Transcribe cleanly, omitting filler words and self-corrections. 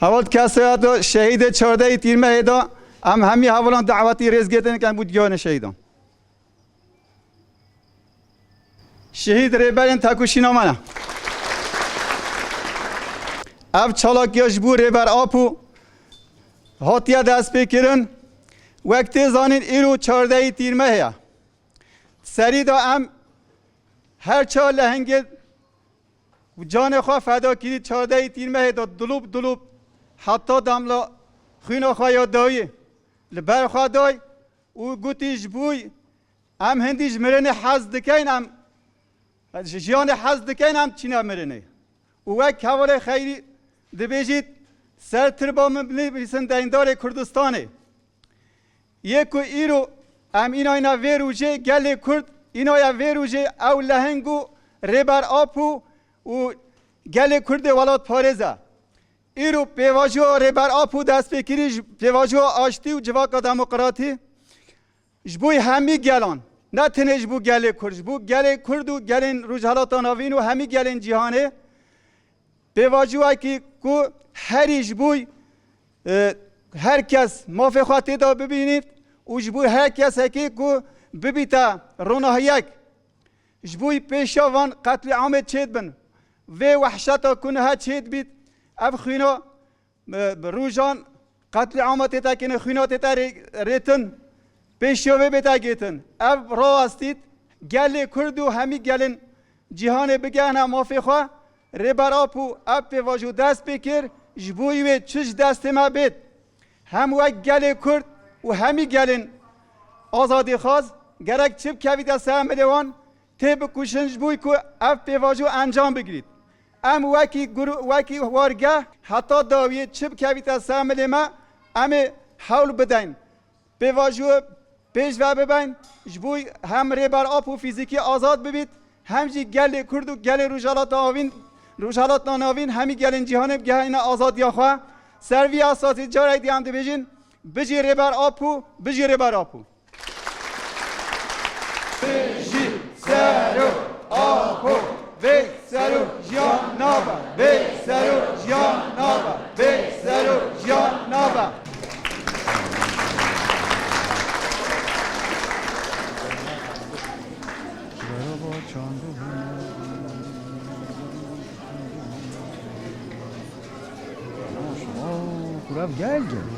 هوال کسی دا شهید 14 تیر ماه دا هم همی هوالان دعوتی ریز گیتن کن بود گیان شهیدان شهید ریبرین تاکوشینا منه اف چالاکیاش بو ریبر آپو هاتیا دست بکرن وقتی زانین ایرو 14 تیر ماه سری دا هم هر چال لهنگ جان خواه فدا کردید 14 تیر ماه دا دلوب حتی داملا خینا خواه یاد دایی لبر خواه دای و گوتیش بوی هم هندیش مرنه حز دکین هم جیان حز دکین هم چینا مرنه و وقت حواله خیلی دبیجید سر تربا مبنی بیسن دیندار کردستانه یکو ایرو هم اینا ویروجه گل کرد اینا ویروجه او لهنگو ریبر آپو و گل کرد ولاد پارزه ایرو پیواجو ریبر آپو دست بکریش پیواجو آشتی و جواقع دموکراتی جبوی همی گلان نه تنه جبو گل کرد جبو گل کرد و گلین روجهالات ناوین و همی گلین جهانه پیواجو که هری جبوی هر کس موافقاتی دا ببینید و جبوی هر کس که ببیتا رونهایک جبوی پیشاوان قتل عام چید بن و وحشتا کنه ها چید بید اف خینا روزان قتل عامت تا کنه خینا تا ریتن پیشاوه بیتا گیتن اف را استید گل کردو همی گلن جهان بگهنه موافقا ریبر آپو اف پیواجو دست بکر جبوی و چش دست ما بید هم وقت گل کرد و همی گلن آزادی خواست گرک چپ کویده سهم ملیوان تیب کشنج بوی که اف پیواجو انجام بگیرید ام وکی وارگه حتی داویه چپ کویده سهم ملیما ام حول بدین پیواجو پیش و ببین جبوی هم ریبر آب و فیزیکی آزاد ببید هم جی گل کرد و گل روشالات ناوین همی گلن جهانه بگه این آزادی خواه سروی اساسی جاره دیام دی بیجین بجی ریبر آپو بجی ریبر آپو بجی سرو آپو به سرو جیان نابا به سرو جیان نابا به سرو جیان نابا Kurav gel gel.